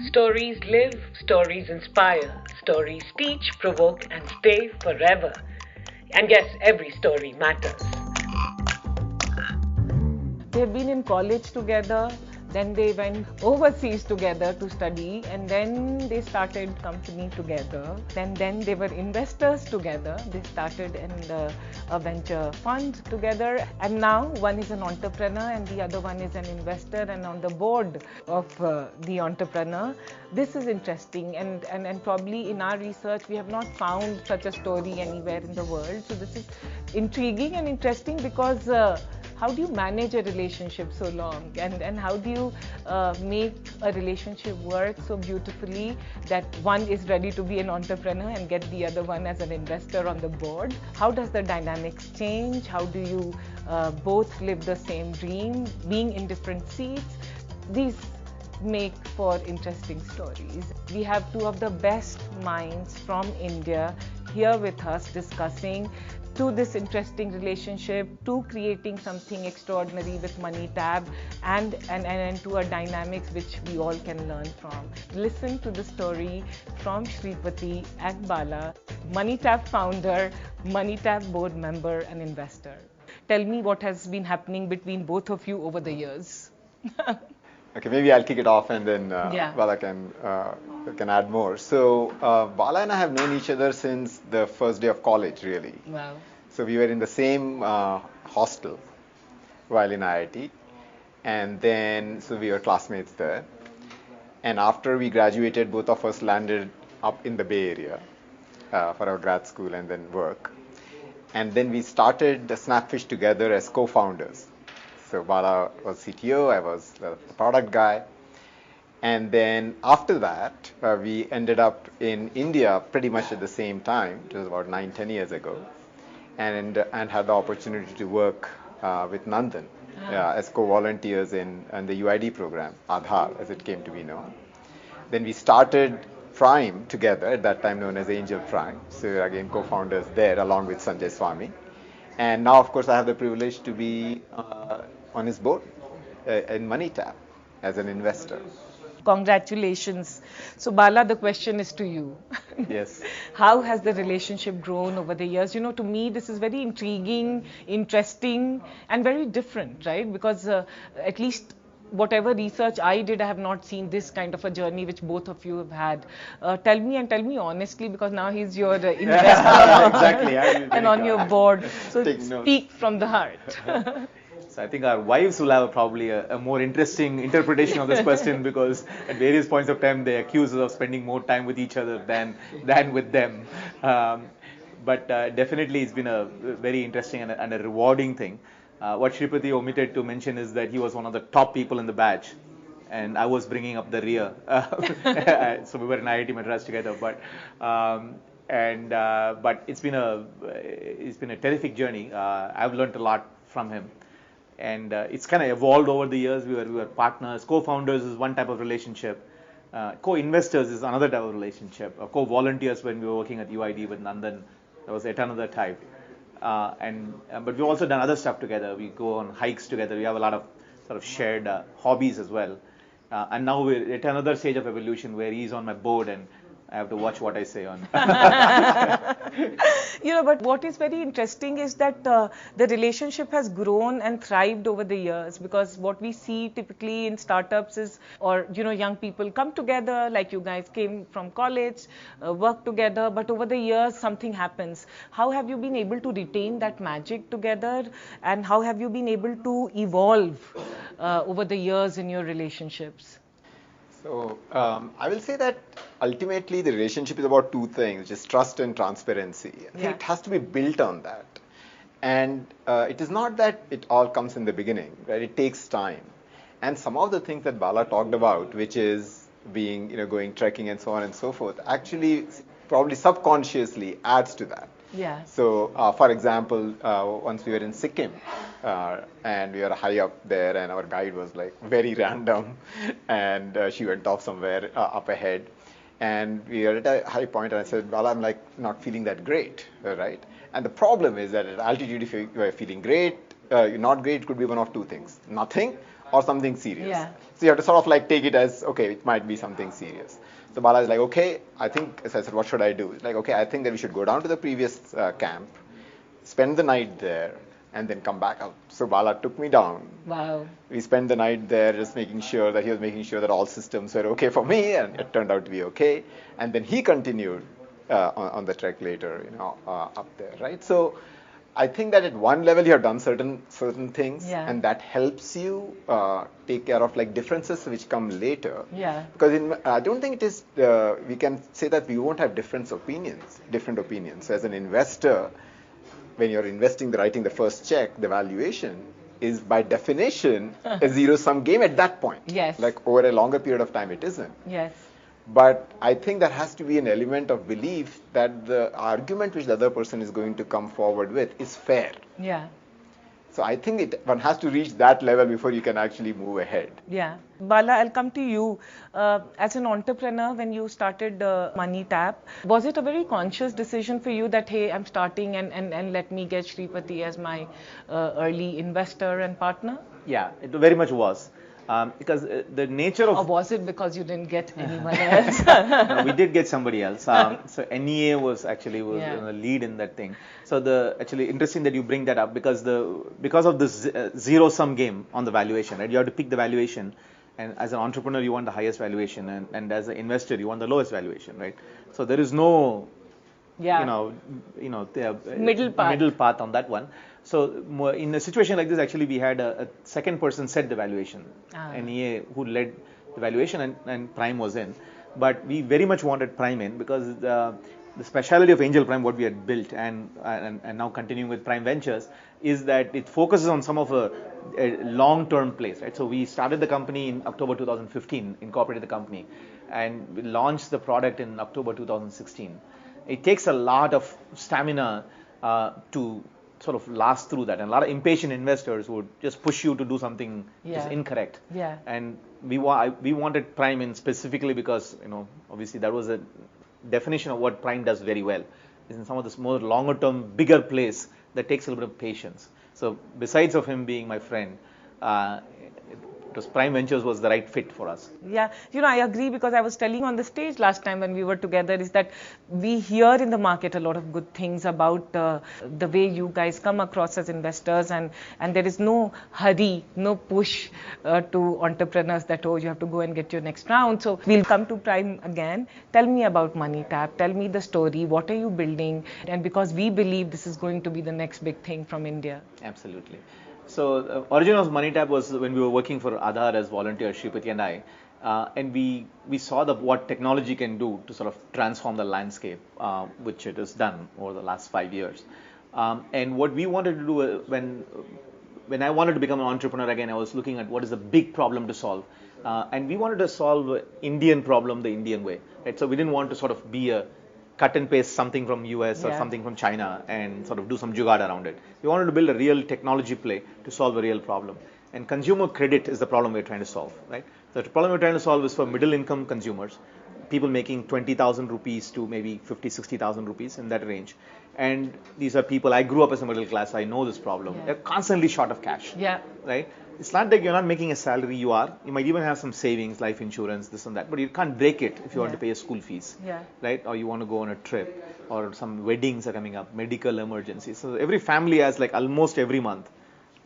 Stories live, stories inspire, stories teach, provoke, and stay forever. And yes, every story matters. They had been in college together, then they went overseas together to study, and then they started company together. Then they were investors together. They started in a venture fund together, and now one is an entrepreneur and the other one is an investor and on the board of the entrepreneur. This is interesting, and probably in our research we have not found such a story anywhere in the world. So this is intriguing and interesting because how do you manage a relationship so long, and how do you make a relationship work so beautifully that one is ready to be an entrepreneur and get the other one as an investor on the board? How does the dynamics change? How do you both live the same dream being in different seats? These make for interesting stories. We have two of the best minds from India here with us discussing to this interesting relationship, to creating something extraordinary with MoneyTab, and to a dynamics which we all can learn from. Listen to the story from Shripati and Bala, MoneyTab founder, MoneyTab board member and investor. Tell me what has been happening between both of you over the years. Okay, maybe I'll kick it off and then Yeah. Bala can add more. So Bala and I have known each other since the first day of college, really. Wow. So we were in the same hostel while in IIT, and then so we were classmates there. And after we graduated, both of us landed up in the Bay Area for our grad school and then work. And then we started the Snapfish together as co-founders. So Bala was CTO, I was the product guy. And then after that, we ended up in India pretty much at the same time. It was about 9-10 years ago. And had the opportunity to work with Nandan as co-volunteers in the UID program, Aadhaar, as it came to be known. Then we started Prime together, at that time known as Angel Prime. So we're again co-founders there along with Sanjay Swami. And now, of course, I have the privilege to be on his board in MoneyTab as an investor. Congratulations. So, Bala, the question is to you. Yes. How has the relationship grown over the years? You know, to me, this is very intriguing, interesting, and very different, right? Because at least whatever research I did, I have not seen this kind of a journey which both of you have had. Tell me honestly, because now he's your investor Exactly. and on your board. So Take notes. speak from the heart. So I think our wives will have probably a more interesting interpretation of this question because at various points of time they accuse us of spending more time with each other than with them. But definitely it's been a very interesting and a rewarding thing. What Shripati omitted to mention is that he was one of the top people in the batch, and I was bringing up the rear. So we were in IIT Madras together, but it's been a terrific journey. I've learned a lot from him. And it's kind of evolved over the years. We were partners. Co-founders is one type of relationship. Co-investors is another type of relationship. Co-volunteers when we were working at UID with Nandan, that was yet another type. But we've also done other stuff together. We go on hikes together. We have a lot of sort of shared hobbies as well. And now we're at another stage of evolution where he's on my board and I have to watch what I say on. But what is very interesting is that the relationship has grown and thrived over the years, because what we see typically in startups is, or young people come together, like you guys came from college, work together, but over the years something happens. How have you been able to retain that magic together, and how have you been able to evolve over the years in your relationships? So I will say that ultimately the relationship is about two things, which is trust and transparency. I think it has to be built on that. And it is not that it all comes in the beginning, right? It takes time. And some of the things that Bala talked about, which is being, going trekking and so on and so forth, actually probably subconsciously adds to that. Yeah. So, for example, once we were in Sikkim, and we were high up there, and our guide was like very random, and she went off somewhere up ahead, and we were at a high point, and I said, well, I'm like not feeling that great, right? And the problem is that at altitude, if you are feeling great, you're not great, it could be one of two things: nothing, or something serious. Yeah. So you have to sort of like take it as, okay, it might be something serious. So Bala is like, okay, I think, as I said, what should I do? It's like, okay, I think that we should go down to the previous camp, spend the night there, and then come back out. So Bala took me down. Wow. We spent the night there just making sure that he was making sure that all systems were okay for me, and it turned out to be okay. And then he continued on the trek later, up there, right? So I think that at one level you have done certain things, Yeah. and that helps you take care of like differences which come later. Yeah. Because I don't think it is. We can say that we won't have different opinions. As an investor, when you're writing the first check, the valuation is by definition a zero-sum game at that point. Yes. Like over a longer period of time, it isn't. Yes. But I think there has to be an element of belief that the argument which the other person is going to come forward with is fair. Yeah. So I think one has to reach that level before you can actually move ahead. Yeah. Bala, I'll come to you. As an entrepreneur, when you started Money Tap, was it a very conscious decision for you that, hey, I'm starting and let me get Shripati as my early investor and partner? Yeah, it very much was. Because the nature of... Or was it because you didn't get anyone else? No, we did get somebody else. So NEA was actually the lead in that thing. So actually interesting that you bring that up, because of this zero-sum game on the valuation, right? You have to pick the valuation, and as an entrepreneur you want the highest valuation, and as an investor you want the lowest valuation, right? So there is no middle path on that one. So in a situation like this, actually we had a second person set the valuation, NEA, who led the valuation, and Prime was in. But we very much wanted Prime in, because the speciality of Angel Prime, what we had built and now continuing with Prime Ventures, is that it focuses on some of a long-term plays, right? So we started the company in October 2015, incorporated the company, and we launched the product in October 2016. It takes a lot of stamina to sort of last through that, and a lot of impatient investors would just push you to do something just incorrect. Yeah. And we wanted Prime in specifically because obviously that was a definition of what Prime does very well. Is in some of this more longer term, bigger plays that takes a little bit of patience. So besides of him being my friend, Prime Ventures was the right fit for us. Yeah, I agree, because I was telling on the stage last time when we were together, is that we hear in the market a lot of good things about the way you guys come across as investors, and there is no hurry, no push to entrepreneurs that, oh, you have to go and get your next round. So we'll come to Prime again. Tell me about Money Tap. Tell me the story. What are you building? And because we believe this is going to be the next big thing from India. Absolutely. So origin of Money Tap was when we were working for Aadhaar as volunteers, Shripati and I, and we saw what technology can do to sort of transform the landscape, which it has done over the last 5 years. And what we wanted to do when I wanted to become an entrepreneur again, I was looking at what is the big problem to solve, and we wanted to solve Indian problem the Indian way, right? So we didn't want to sort of be a cut and paste something from US or something from China and sort of do some jugaad around it. We wanted to build a real technology play to solve a real problem. And consumer credit is the problem we're trying to solve, right? The problem we're trying to solve is for middle income consumers, people making 20,000 rupees to maybe 50, 60,000 rupees, in that range. And these are people, I grew up as a middle class, I know this problem. They're constantly short of cash, right? It's not like you're not making a salary, you might even have some savings, life insurance, this and that, but you can't break it if you want to pay your school fees, right? Or you want to go on a trip, or some weddings are coming up, medical emergencies. So every family has, like, almost every month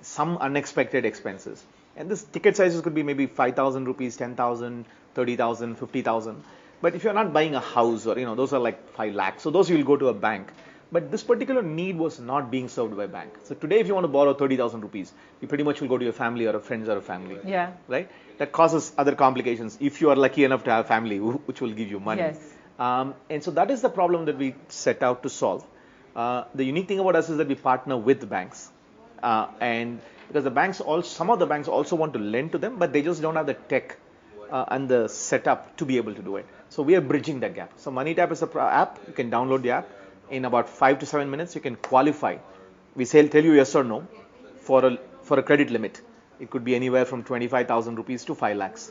some unexpected expenses. And this ticket sizes could be maybe 5,000 rupees, 10,000, 30,000, 50,000. But if you're not buying a house, or those are like 5 lakhs, so those you'll go to a bank. But this particular need was not being served by a bank. So today, if you want to borrow 30,000 rupees, you pretty much will go to your family or a friends or a family. Right? That causes other complications if you are lucky enough to have family which will give you money. And so that is the problem that we set out to solve. The unique thing about us is that we partner with banks. And because some of the banks also want to lend to them, but they just don't have the tech and the setup to be able to do it. So we are bridging that gap. So Money Tap is an app. You can download the app. In about 5 to 7 minutes, you can qualify. We tell you yes or no for a credit limit. It could be anywhere from 25,000 rupees to 5 lakhs.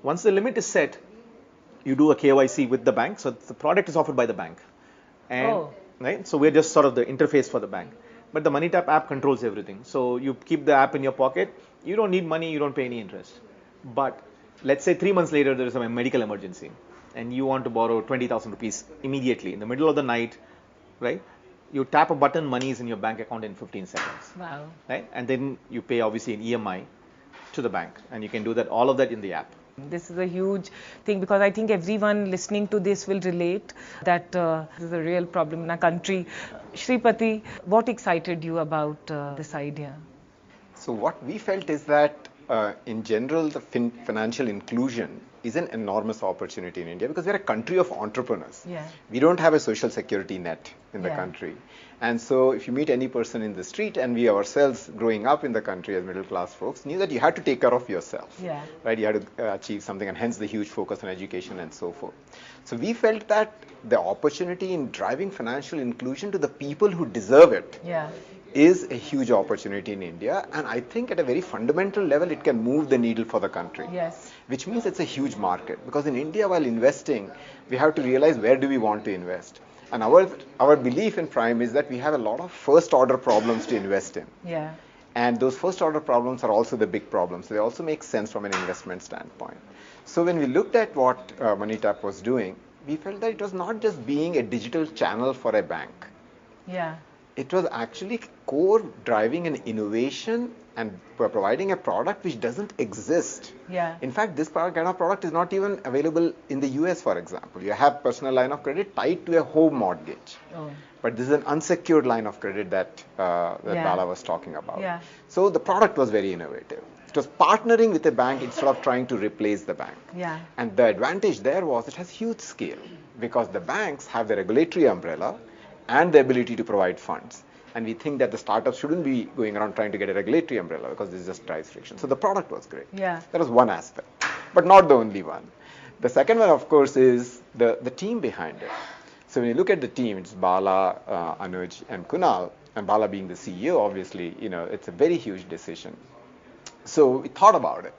Once the limit is set, you do a KYC with the bank. So the product is offered by the bank. And, right? So we're just sort of the interface for the bank. but the MoneyTap app controls everything. So you keep the app in your pocket. You don't need money. You don't pay any interest. But let's say 3 months later there is a medical emergency, and you want to borrow 20,000 rupees immediately in the middle of the night, right? You tap a button, money is in your bank account in 15 seconds. Wow. Right? And then you pay obviously an EMI to the bank, and you can do that, all of that in the app. This is a huge thing because I think everyone listening to this will relate that this is a real problem in our country. Shripati, what excited you about this idea? So what we felt is that in general, the financial inclusion is an enormous opportunity in India because we're a country of entrepreneurs. Yeah. We don't have a social security net in the Yeah. country. And so if you meet any person in the street, and we ourselves growing up in the country as middle class folks knew that you had to take care of yourself. Yeah. Right? You had to achieve something, and hence the huge focus on education and so forth. So we felt that the opportunity in driving financial inclusion to the people who deserve it Yeah. is a huge opportunity in India, and I think at a very fundamental level it can move the needle for the country. Yes. Which means it's a huge market, because in India, while investing, we have to realize where do we want to invest. And our belief in Prime is that we have a lot of first order problems to invest in. Yeah. And those first order problems are also the big problems. They also make sense from an investment standpoint. So when we looked at what MoneyTap was doing, we felt that it was not just being a digital channel for a bank. Yeah. It was actually core driving an innovation and providing a product which doesn't exist. Yeah. In fact, this kind of product is not even available in the US, for example. You have personal line of credit tied to a home mortgage. Oh. But this is an unsecured line of credit that Yeah. Bala was talking about. Yeah. So the product was very innovative. It was partnering with a bank instead of trying to replace the bank. Yeah. And the advantage there was it has huge scale, because the banks have the regulatory umbrella and the ability to provide funds. And we think that the startups shouldn't be going around trying to get a regulatory umbrella, because this just drives friction. So the product was great. Yeah. That was one aspect, but not the only one. The second one, of course, is the team behind it. So when you look at the team, it's Bala, Anuj, and Kunal, and Bala being the CEO, obviously, it's a very huge decision. So we thought about it.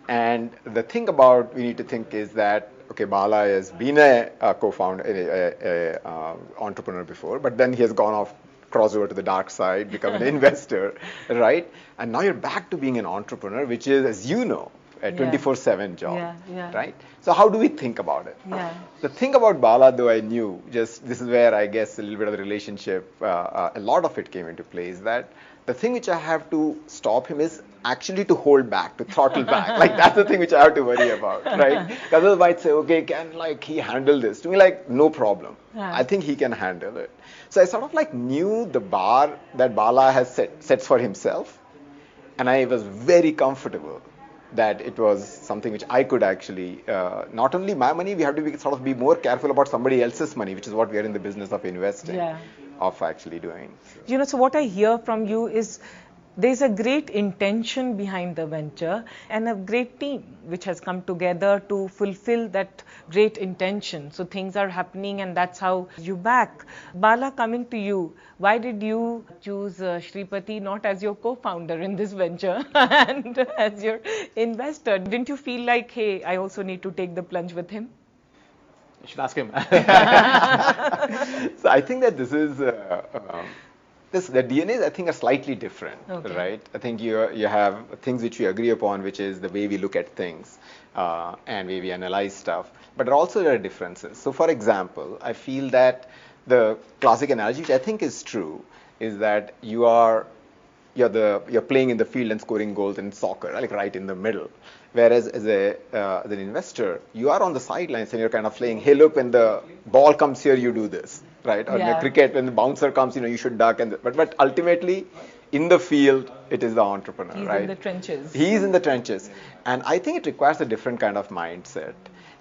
And the thing about we need to think is that, okay, Bala has been a co-founder, entrepreneur before, but then he has gone off, crossed over to the dark side, become an investor, right? And now you're back to being an entrepreneur, which is, as you know, a 24/7 job, right? So how do we think about it? Yeah. The thing about Bala, though, I knew, just this is where I guess a little bit of the relationship, a lot of it came into play, is that the thing which I have to stop him is actually to hold back, to throttle back. Like, that's the thing which I have to worry about, right? Because others might say, okay, can he handle this? To me, no problem. Yeah. I think he can handle it. So I sort of knew the bar that Bala has sets for himself, and I was very comfortable that it was something which I could actually, not only my money, we have to be more careful about somebody else's money, which is what we are in the business of investing, of actually doing. So what I hear from you is there's a great intention behind the venture and a great team which has come together to fulfill that great intention. So things are happening, and that's how you back. Bala, coming to you, why did you choose Shripati not as your co-founder in this venture and as your investor? Didn't you feel like, hey, I also need to take the plunge with him? You should ask him. So I think that this is the DNAs, I think, are slightly different, right? I think you have things which we agree upon, which is the way we look at things and way we analyze stuff. But also there are differences. So, for example, I feel that the classic analogy, which I think is true, is that you're playing in the field and scoring goals in soccer, right in the middle. Whereas as an investor, you are on the sidelines and you're kind of playing, hey, look, when the ball comes here, you do this, right? Or in the cricket, when the bouncer comes, you should duck. But ultimately, in the field, it is the entrepreneur, He's right? in the trenches. He's in the trenches. And I think it requires a different kind of mindset.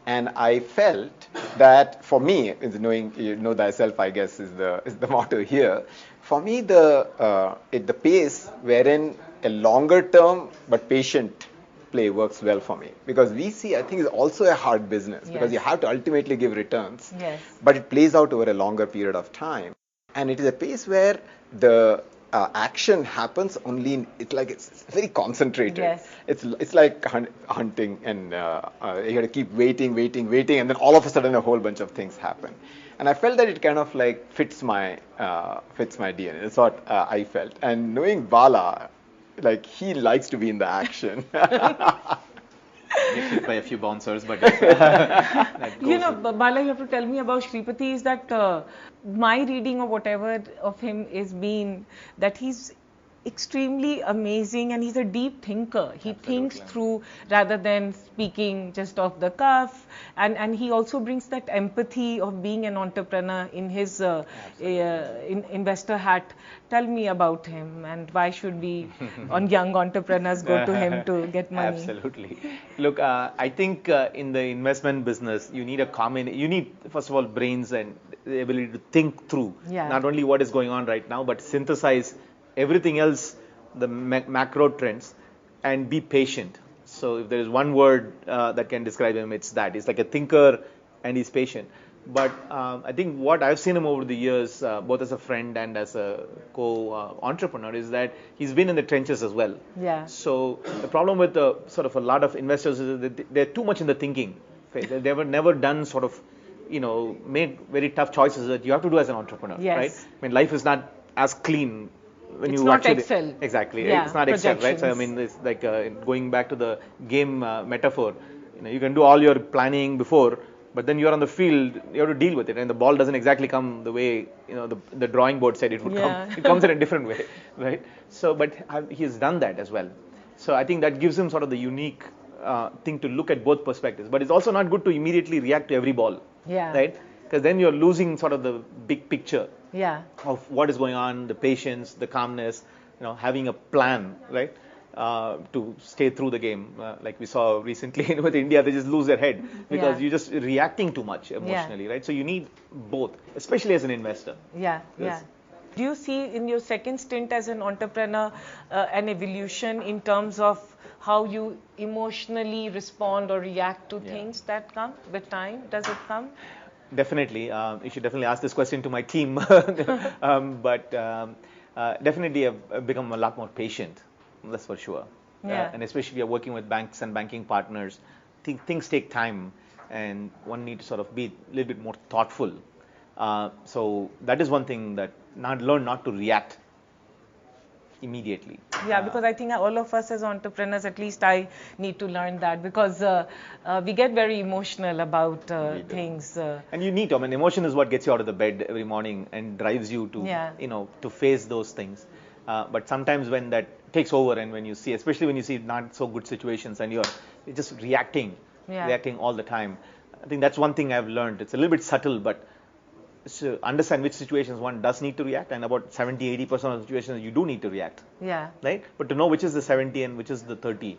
And I felt that for me, knowing you know thyself, I guess, is the motto here. For me, the pace wherein a longer term but patient play works well for me, because VC, I think, is also a hard business, because you have to ultimately give returns. Yes. But it plays out over a longer period of time, and it is a pace where the action happens only in, it's very concentrated. Yes. It's like hunting, and you got to keep waiting, and then all of a sudden a whole bunch of things happen. And I felt that it kind of like fits my DNA. That's what I felt. And knowing Bala, like he likes to be in the action. Get hit by a few bouncers, but that You goes know, with- Bala, you have to tell me about Shripati is that my reading or whatever of him is been that he's extremely amazing and he's a deep thinker. He thinks through rather than speaking just off the cuff, and he also brings that empathy of being an entrepreneur in his investor hat. Tell me about him and why should we on young entrepreneurs go to him to get money? Absolutely. Look, I think in the investment business, you need first of all brains and the ability to think through Yeah. not only what is going on right now, but synthesize everything else, the macro trends, and be patient. So if there is one word that can describe him, it's that. He's like a thinker and he's patient. But I think what I've seen him over the years, both as a friend and as a co-entrepreneur, is that he's been in the trenches as well. Yeah. So the problem with sort of a lot of investors is that they're too much in the thinking phase. They were never done sort of, made very tough choices that you have to do as an entrepreneur, Yes. right? I mean, life is not as clean when It's you not actually Excel. exactly. Yeah, It's not Excel, right? So I projections. mean, it's like going back to the game metaphor. You can do all your planning before, but then you're on the field, you have to deal with it, and the ball doesn't exactly come the way the drawing board said it would Yeah. come. It comes in a different way, right? So, but he's done that as well. So I think that gives him sort of the unique thing to look at both perspectives. But it's also not good to immediately react to every ball, Yeah. right? Because then you're losing sort of the big picture Yeah. of what is going on, the patience, the calmness, having a plan, right? To stay through the game. Like we saw recently with India, they just lose their head because Yeah. you're just reacting too much emotionally, right? So you need both, especially as an investor. Yeah, yeah. Yes. Do you see in your second stint as an entrepreneur an evolution in terms of how you emotionally respond or react to things that come with time? Does it come? Definitely. You should definitely ask this question to my team. Definitely I've become a lot more patient. That's for sure. Yeah. And especially you're working with banks and banking partners. Things take time and one needs to sort of be a little bit more thoughtful. So that is one thing that learn not to react immediately. Yeah, because I think all of us as entrepreneurs, at least I need to learn that because we get very emotional about things. And you need to. I mean, emotion is what gets you out of the bed every morning and drives you to, to face those things. But sometimes when that takes over and when you see, especially when you see not so good situations and you're just reacting all the time. I think that's one thing I've learned. It's a little bit subtle, but to understand which situations one does need to react, and about 70-80% of the situations you do need to react. Yeah. Right? But to know which is the 70 and which is the 30,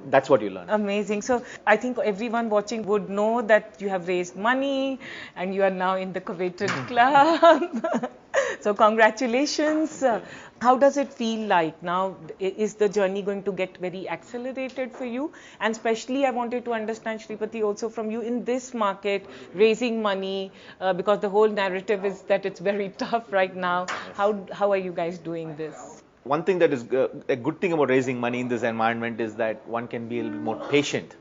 that's what you learn. Amazing. So I think everyone watching would know that you have raised money and you are now in the coveted club. So congratulations. How does it feel like now? Is the journey going to get very accelerated for you? And especially I wanted to understand, Shripati, also from you in this market, raising money, because the whole narrative is that it's very tough right now. How are you guys doing this? One thing that is a good thing about raising money in this environment is that one can be a little more patient.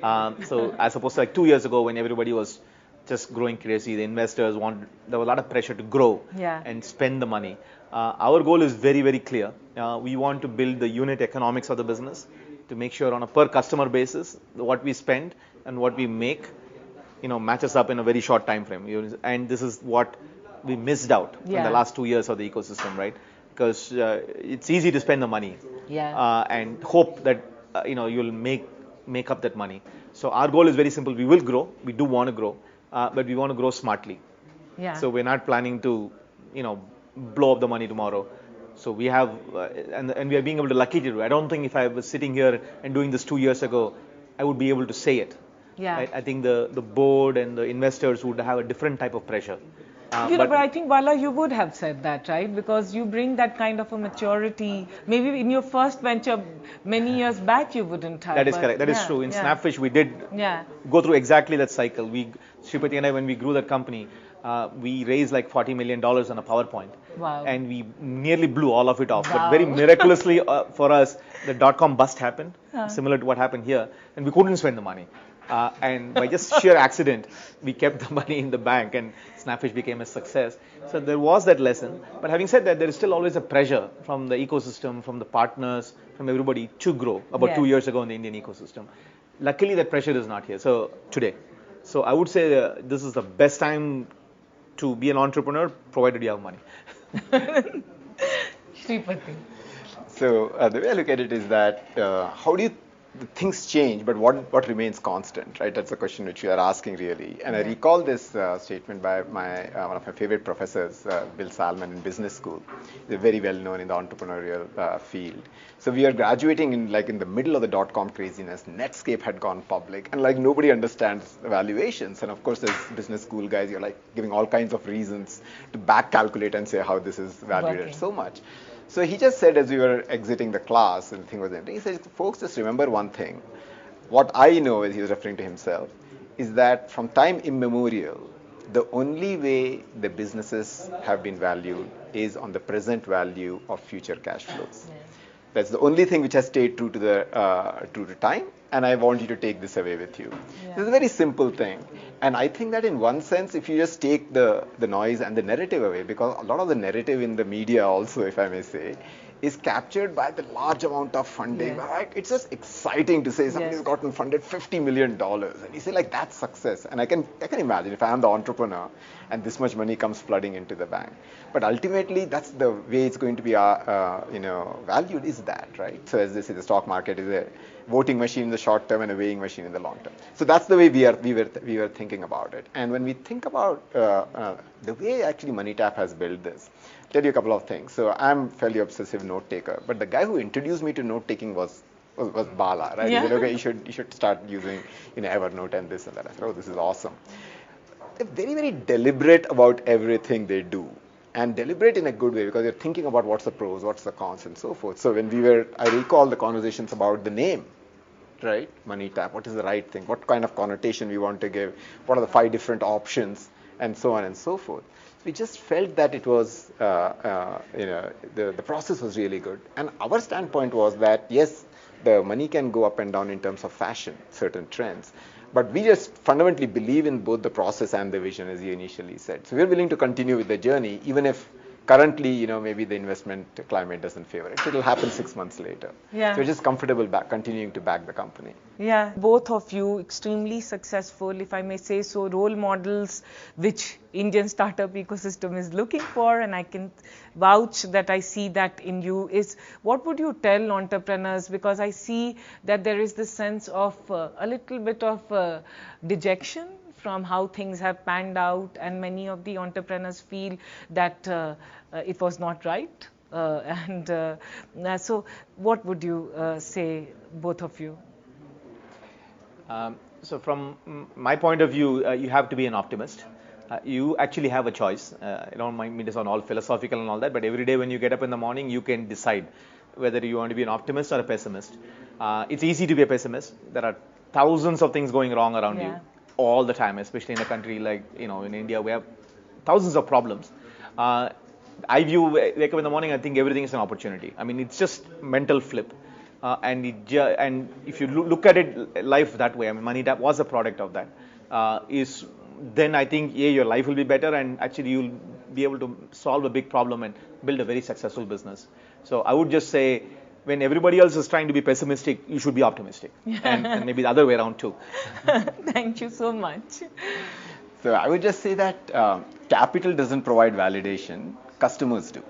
So as opposed to like 2 years ago when everybody was just growing crazy, the investors there was a lot of pressure to grow and spend the money. Our goal is very, very clear. We want to build the unit economics of the business to make sure on a per customer basis, what we spend and what we make, matches up in a very short time frame. And this is what we missed out in the last 2 years of the ecosystem, right? Because it's easy to spend the money and hope that you'll make up that money. So our goal is very simple. We will grow. We do want to grow, but we want to grow smartly. Yeah. So we're not planning to, blow up the money tomorrow. So we have, and we are being able to lucky to do. I don't think if I was sitting here and doing this 2 years ago, I would be able to say it. Yeah. Right? I think the board and the investors would have a different type of pressure. But I think, Bala, you would have said that, right? Because you bring that kind of a maturity. Maybe in your first venture many years back, you wouldn't have. That is correct. That is true. In Snapfish, we did go through exactly that cycle. Shripati and I, when we grew that company, we raised like $40 million on a PowerPoint. Wow. And we nearly blew all of it off. But very miraculously for us, the dot-com bust happened, similar to what happened here. And we couldn't spend the money. And by just sheer accident, we kept the money in the bank, and Snapfish became a success. So there was that lesson. But having said that, there is still always a pressure from the ecosystem, from the partners, from everybody to grow. About Yes. 2 years ago in the Indian ecosystem, luckily that pressure is not here. So today, so I would say this is the best time to be an entrepreneur, provided you have money. Shripati. So the way I look at it is that how do you things change, but what remains constant, right? That's the question which you are asking really. And I recall this statement by my one of my favorite professors, Bill Salmon in business school. They're very well known in the entrepreneurial field. So we are graduating in the middle of the dot-com craziness. Netscape had gone public, and nobody understands valuations. And of course, as business school guys, you're giving all kinds of reasons to back calculate and say how this is valued at so much. So he just said as we were exiting the class and the thing was ending, he said, folks, just remember one thing. What I know, as he was referring to himself, is that from time immemorial, the only way the businesses have been valued is on the present value of future cash flows. Yeah. That's the only thing which has stayed true to time, and I want you to take this away with you. Yeah. This is a very simple thing. And I think that in one sense, if you just take the noise and the narrative away, because a lot of the narrative in the media also, if I may say, is captured by the large amount of funding. Yes. It's just exciting to say somebody's gotten funded $50 million. And you say that's success. And I can imagine if I am the entrepreneur and this much money comes flooding into the bank. But ultimately, that's the way it's going to be valued is that, right? So as they say, the stock market is a voting machine in the short term and a weighing machine in the long term. So that's the way we were thinking about it. And when we think about the way actually MoneyTap has built this, I'll tell you a couple of things. So I'm fairly obsessive note taker, but the guy who introduced me to note taking was Bala, right? Yeah. He said, okay, you should start using Evernote and this and that. I said, oh, this is awesome. They're very, very deliberate about everything they do. And deliberate in a good way, because you're thinking about what's the pros, what's the cons, and so forth. So I recall the conversations about the name, right? MoneyTap, what is the right thing? What kind of connotation we want to give? What are the 5 different options? And so on and so forth. We just felt that it was, the process was really good. And our standpoint was that, yes, the money can go up and down in terms of fashion, certain trends. But we just fundamentally believe in both the process and the vision, as you initially said. So we're willing to continue with the journey, even if currently, maybe the investment climate doesn't favor it. It'll happen 6 months later. Yeah. So we're just comfortable continuing to back the company. Yeah, both of you extremely successful, if I may say so, role models which Indian startup ecosystem is looking for, and I can vouch that I see that in you. Is what would you tell entrepreneurs? Because I see that there is this sense of a little bit of dejection from how things have panned out, and many of the entrepreneurs feel that it was not right. So what would you say, both of you? So from my point of view, you have to be an optimist. You actually have a choice. I don't mind me to sound all philosophical and all that, but every day when you get up in the morning, you can decide whether you want to be an optimist or a pessimist. It's easy to be a pessimist. There are thousands of things going wrong around you all the time, especially in a country like, in India, we have thousands of problems. I wake up in the morning, I think everything is an opportunity. I mean, it's just mental flip. And if you look at it, life that way, I mean, MoneyTap was a product of that. Then I think, your life will be better, and actually you'll be able to solve a big problem and build a very successful business. So I would just say, when everybody else is trying to be pessimistic, you should be optimistic. and maybe the other way around too. Thank you so much. So I would just say that capital doesn't provide validation, customers do.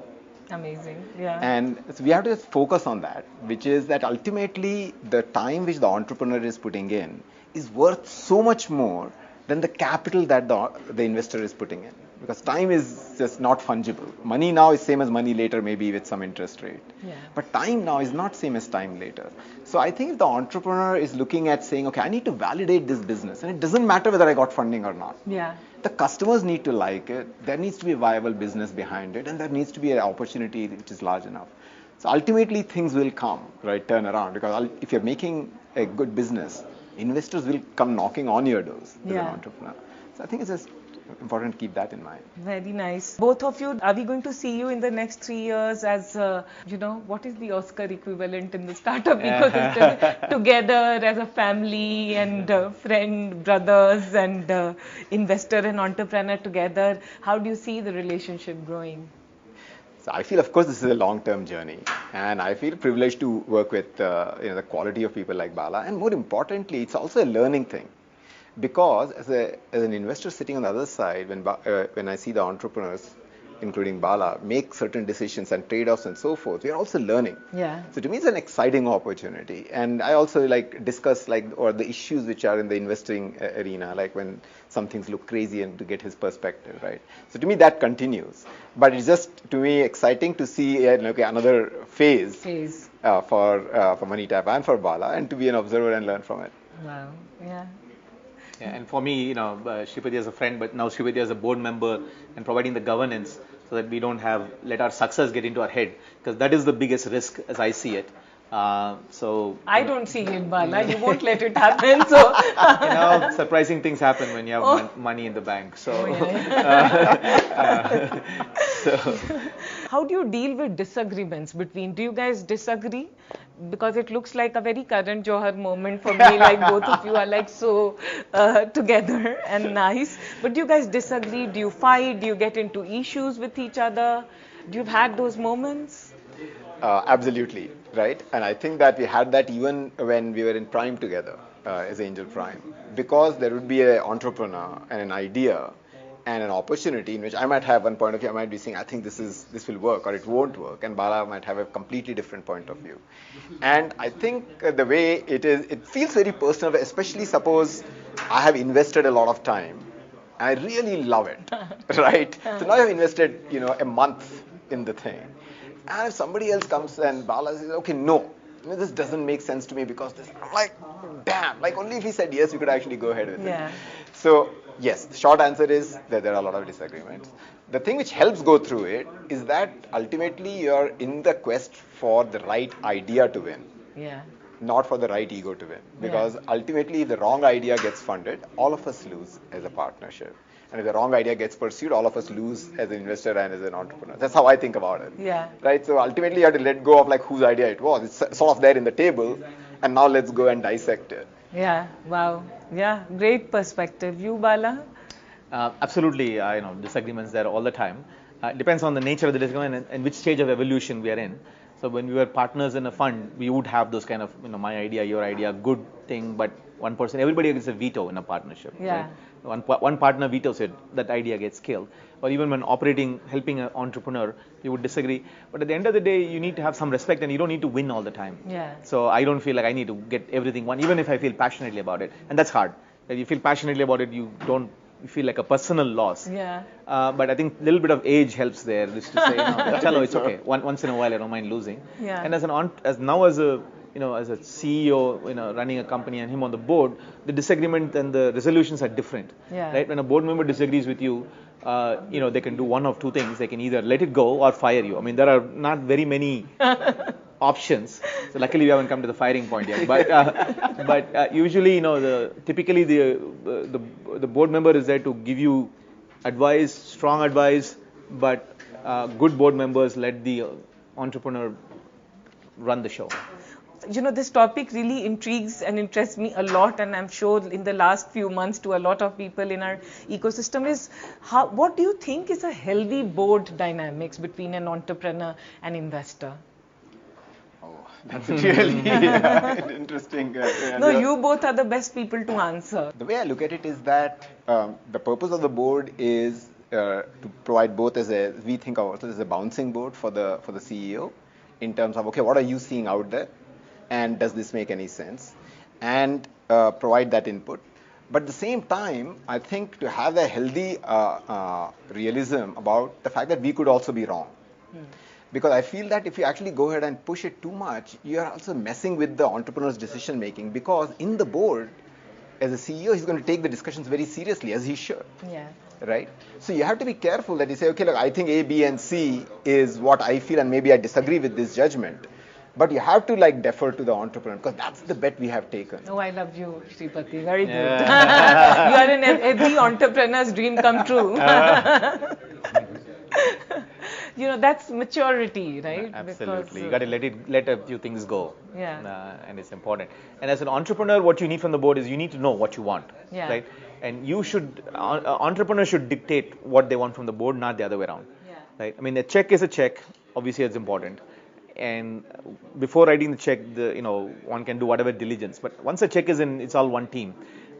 Amazing, yeah. And so we have to just focus on that, which is that ultimately the time which the entrepreneur is putting in is worth so much more than the capital that the investor is putting in. Because time is just not fungible. Money now is same as money later, maybe with some interest rate. Yeah. But time now is not same as time later. So I think if the entrepreneur is looking at saying, okay, I need to validate this business, and it doesn't matter whether I got funding or not. Yeah. The customers need to like it. There needs to be a viable business behind it, and there needs to be an opportunity which is large enough. So ultimately, things will come, right, turn around. Because if you're making a good business, investors will come knocking on your doors as an entrepreneur. So I think it's just important to keep that in mind. Very nice. Both of you, are we going to see you in the next 3 years as, what is the Oscar equivalent in the startup ecosystem? Together as a family and friend, brothers and investor and entrepreneur together. How do you see the relationship growing? So I feel, of course, this is a long-term journey, and I feel privileged to work with the quality of people like Bala, and more importantly, it's also a learning thing, because as an investor sitting on the other side, when I see the entrepreneurs, including Bala, make certain decisions and trade-offs and so forth, we are also learning. Yeah. So to me, it's an exciting opportunity, and I also discuss the issues which are in the investing arena, like when some things look crazy, and to get his perspective, right? So to me, that continues, but it's just to me exciting to see another phase for MoneyTap and for Bala, and to be an observer and learn from it. Wow. Yeah. Yeah, and for me, Shripati as a friend, but now Shripati as a board member, and providing the governance so that we don't let our success get into our head, because that is the biggest risk as I see it. So I don't see it, Bala. You won't let it happen. So surprising things happen when you have money in the bank. So, how do you deal with disagreements between? Do you guys disagree? Because it looks like a very Karan Johar moment for me. Like both of you are so together and nice. But do you guys disagree? Do you fight? Do you get into issues with each other? Do you have had those moments? Absolutely, right? And I think that we had that even when we were in Prime together as Angel Prime, because there would be an entrepreneur and an idea and an opportunity in which I might have one point of view. I might be saying, I think this will work, or it won't work, and Bala might have a completely different point of view. And I think the way it feels very personal, especially suppose I have invested a lot of time and I really love it, right? So now I've invested, a month in the thing. And if somebody else comes and Bala says, okay, no, this doesn't make sense to me because this, I'm like, damn, only if he said yes, we could actually go ahead with it. So, yes, the short answer is that there are a lot of disagreements. The thing which helps go through it is that ultimately you're in the quest for the right idea to win. Yeah. Not for the right ego to win. Because ultimately, if the wrong idea gets funded, all of us lose as a partnership. And if the wrong idea gets pursued, all of us lose as an investor and as an entrepreneur. That's how I think about it. Yeah. Right? So ultimately, you have to let go of whose idea it was. It's sort of there in the table, and now let's go and dissect it. Yeah. Wow. Yeah. Great perspective. You, Bala? Absolutely. Disagreements there all the time. Depends on the nature of the disagreement and which stage of evolution we are in. So when we were partners in a fund, we would have those kind of, my idea, your idea, good thing, but one person, everybody gets a veto in a partnership. Yeah. Right? One partner vetoes it, that idea gets killed. Or even when helping an entrepreneur, you would disagree. But at the end of the day, you need to have some respect, and you don't need to win all the time. Yeah. So I don't feel like I need to get everything won, even if I feel passionately about it. And that's hard. If you feel passionately about it, you feel like a personal loss. Yeah. But I think a little bit of age helps there, just to say, chalo, it's okay. Once in a while, I don't mind losing. Yeah. And as a CEO, running a company and him on the board, the disagreement and the resolutions are different. Yeah. Right? When a board member disagrees with you, they can do one of two things. They can either let it go or fire you. I mean, there are not very many options. So luckily we haven't come to the firing point yet. But usually, typically the board member is there to give you advice, strong advice, but good board members let the entrepreneur run the show. This topic really intrigues and interests me a lot, and I'm sure in the last few months to a lot of people in our ecosystem is what do you think is a healthy board dynamics between an entrepreneur and investor? That's really interesting. No, you both are the best people to answer. The way I look at it is that the purpose of the board is to provide both we think of it as a bouncing board for the CEO in terms of, okay, what are you seeing out there? And does this make any sense? And provide that input. But at the same time, I think to have a healthy realism about the fact that we could also be wrong. Because I feel that if you actually go ahead and push it too much, you are also messing with the entrepreneur's decision making. Because in the board, as a CEO, he's going to take the discussions very seriously, as he should. Yeah. Right? So you have to be careful that you say, okay, look, I think A, B, and C is what I feel, and maybe I disagree with this judgment. But you have to like defer to the entrepreneur because that's the bet we have taken. Oh, I love you, Shripati. Very good. Yeah. You are in every entrepreneur's dream come true. You know, that's maturity, right? Absolutely. Because, You got to let a few things go. Yeah. And it's important. And as an entrepreneur, what you need from the board is you need to know what you want. Yeah. Right? And you should, entrepreneurs should dictate what they want from the board, not the other way around. Yeah. Right? I mean, a check is a check. Obviously, it's important. And before writing the check, one can do whatever diligence. But once a check is in, it's all one team.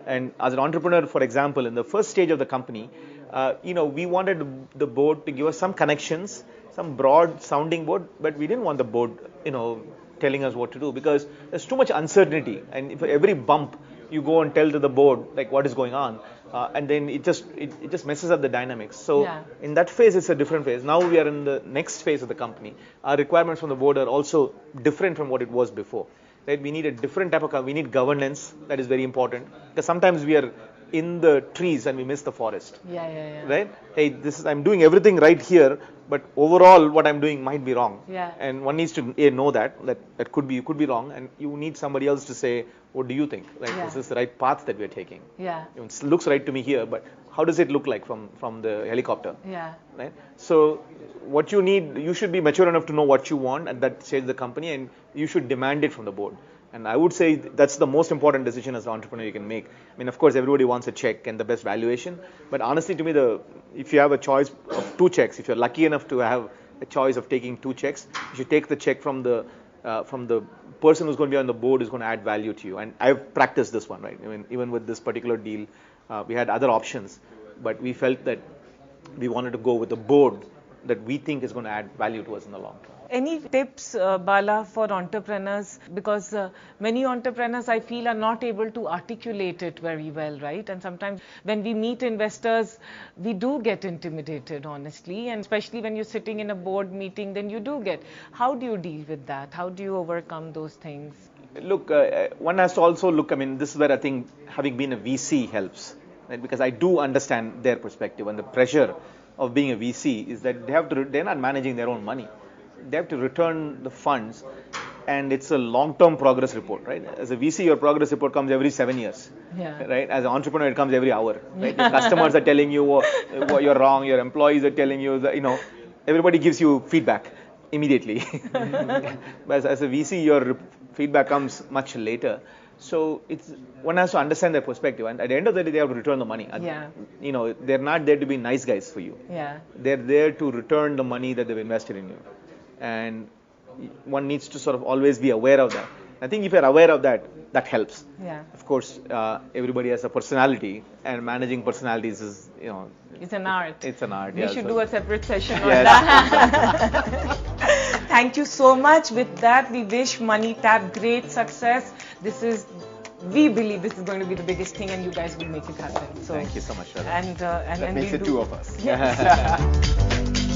And as an entrepreneur, for example, in the first stage of the company, we wanted the board to give us some connections, some broad sounding board, but we didn't want the board, telling us what to do because there's too much uncertainty. And if every bump you go and tell to the board like what is going on, and then it just messes up the dynamics. So in that phase, it's a different phase. Now we are in the next phase of the company. Our requirements from the board are also different from what it was before. Right? We need a different type of, we need governance. That is very important because sometimes we are in the trees and we miss the forest. Yeah. Right? Hey, I'm doing everything right here, but overall what I'm doing might be wrong. Yeah. And one needs to know that could be wrong, and you need somebody else to say, what do you think? Like, is this the right path that we're taking? Yeah. It looks right to me here, but how does it look like from the helicopter? Yeah. Right? So what you need, you should be mature enough to know what you want at that stage of the company, and you should demand it from the board. And I would say that's the most important decision as an entrepreneur you can make. I mean, of course, everybody wants a check and the best valuation. But honestly, to me, if you have a choice of 2 checks, if you're lucky enough to have a choice of taking 2 checks, you should take the check from the person who's going to be on the board who's going to add value to you. And I've practiced this one, right? I mean, even with this particular deal, we had other options, but we felt that we wanted to go with a board that we think is going to add value to us in the long term. Any tips, Bala, for entrepreneurs? Because many entrepreneurs, I feel, are not able to articulate it very well, right? And sometimes when we meet investors, we do get intimidated, honestly. And especially when you're sitting in a board meeting, then you do get. How do you deal with that? How do you overcome those things? Look, one has to also look, I mean, this is where I think having been a VC helps, right? Because I do understand their perspective, and the pressure of being a VC is that they're not managing their own money. They have to return the funds, and it's a long-term progress report, right? As a VC, your progress report comes every 7 years, right? As an entrepreneur, it comes every hour, right? Your customers are telling you what you're wrong, your employees are telling you that, everybody gives you feedback immediately. But as a VC, your feedback comes much later. So one has to understand their perspective, and at the end of the day, they have to return the money. They're not there to be nice guys for you. They're there to return the money that they've invested in you. And one needs to sort of always be aware of that. I think if you're aware of that, that helps. Of course, everybody has a personality, and managing personalities is, it's an art. It's an art. We should do a separate session on that. Thank you so much. With that, we wish MoneyTap great success. We believe this is going to be the biggest thing, and you guys will make it happen. So thank you so much, Shradha. And that makes it 2 of us. Yes.